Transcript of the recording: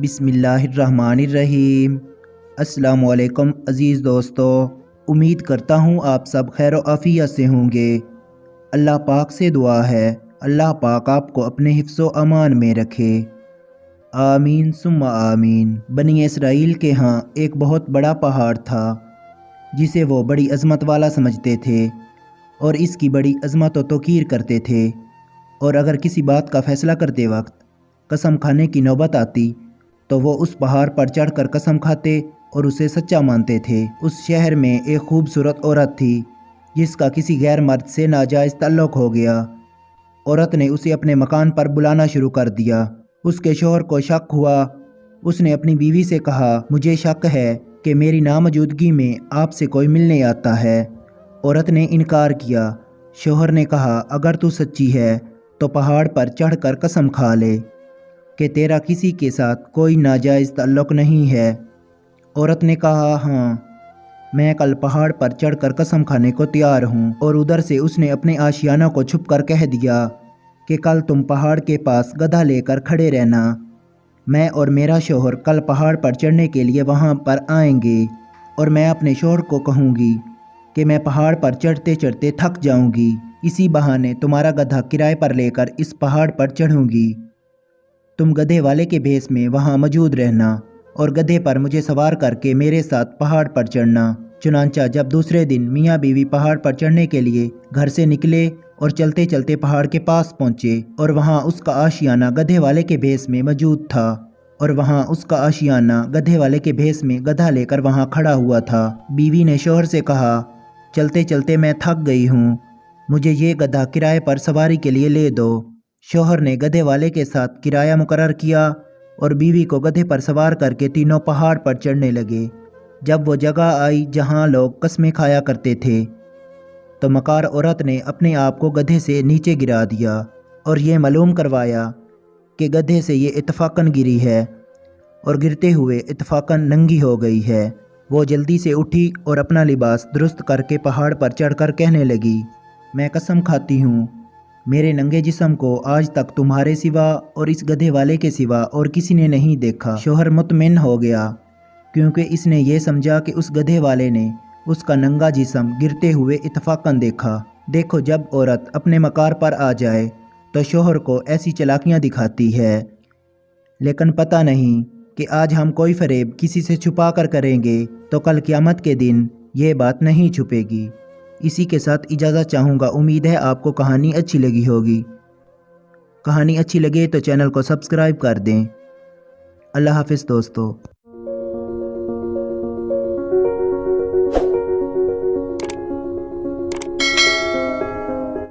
بسم اللہ الرحمن الرحیم۔ السلام علیکم عزیز دوستو، امید کرتا ہوں آپ سب خیر و عافیت سے ہوں گے۔ اللہ پاک سے دعا ہے اللہ پاک آپ کو اپنے حفظ و امان میں رکھے، آمین ثم آمین۔ بنی اسرائیل کے ہاں ایک بہت بڑا پہاڑ تھا جسے وہ بڑی عظمت والا سمجھتے تھے اور اس کی بڑی عظمت و توقیر کرتے تھے، اور اگر کسی بات کا فیصلہ کرتے وقت قسم کھانے کی نوبت آتی تو وہ اس پہاڑ پر چڑھ کر قسم کھاتے اور اسے سچا مانتے تھے۔ اس شہر میں ایک خوبصورت عورت تھی جس کا کسی غیر مرد سے ناجائز تعلق ہو گیا۔ عورت نے اسے اپنے مکان پر بلانا شروع کر دیا۔ اس کے شوہر کو شک ہوا۔ اس نے اپنی بیوی سے کہا، مجھے شک ہے کہ میری ناموجودگی میں آپ سے کوئی ملنے آتا ہے۔ عورت نے انکار کیا۔ شوہر نے کہا، اگر تو سچی ہے تو پہاڑ پر چڑھ کر قسم کھا لے کہ تیرا کسی کے ساتھ کوئی ناجائز تعلق نہیں ہے۔ عورت نے کہا، ہاں، میں کل پہاڑ پر چڑھ کر قسم کھانے کو تیار ہوں۔ اور ادھر سے اس نے اپنے آشیانہ کو چھپ کر کہہ دیا کہ کل تم پہاڑ کے پاس گدھا لے کر کھڑے رہنا، میں اور میرا شوہر کل پہاڑ پر چڑھنے کے لیے وہاں پر آئیں گے، اور میں اپنے شوہر کو کہوں گی کہ میں پہاڑ پر چڑھتے چڑھتے تھک جاؤں گی، اسی بہانے تمہارا گدھا کرائے پر لے کر اس پہاڑ پر چڑھوں گی، تم گدھے والے کے بھیس میں وہاں موجود رہنا اور گدھے پر مجھے سوار کر کے میرے ساتھ پہاڑ پر چڑھنا۔ چنانچہ جب دوسرے دن میاں بیوی پہاڑ پر چڑھنے کے لیے گھر سے نکلے اور چلتے چلتے پہاڑ کے پاس پہنچے، اور وہاں اس کا آشیانہ گدھے والے کے بھیس میں موجود تھا، گدھا لے کر وہاں کھڑا ہوا تھا۔ بیوی نے شوہر سے کہا، چلتے چلتے میں تھک گئی ہوں، مجھے یہ گدھا کرائے پر سواری کے لیے لے دو۔ شوہر نے گدھے والے کے ساتھ کرایہ مقرر کیا اور بیوی کو گدھے پر سوار کر کے تینوں پہاڑ پر چڑھنے لگے۔ جب وہ جگہ آئی جہاں لوگ قسمیں کھایا کرتے تھے تو مکار عورت نے اپنے آپ کو گدھے سے نیچے گرا دیا اور یہ معلوم کروایا کہ گدھے سے یہ اتفاقاً گری ہے اور گرتے ہوئے اتفاقاً ننگی ہو گئی ہے۔ وہ جلدی سے اٹھی اور اپنا لباس درست کر کے پہاڑ پر چڑھ کر کہنے لگی، میں قسم کھاتی ہوں میرے ننگے جسم کو آج تک تمہارے سوا اور اس گدھے والے کے سوا اور کسی نے نہیں دیکھا۔ شوہر مطمئن ہو گیا کیونکہ اس نے یہ سمجھا کہ اس گدھے والے نے اس کا ننگا جسم گرتے ہوئے اتفاقاً دیکھا۔ دیکھو، جب عورت اپنے مکار پر آ جائے تو شوہر کو ایسی چالاکیاں دکھاتی ہے، لیکن پتہ نہیں کہ آج ہم کوئی فریب کسی سے چھپا کر کریں گے تو کل قیامت کے دن یہ بات نہیں چھپے گی۔ اسی کے ساتھ اجازت چاہوں گا۔ امید ہے آپ کو کہانی اچھی لگی ہوگی۔ کہانی اچھی لگے تو چینل کو سبسکرائب کر دیں۔ اللہ حافظ دوستو۔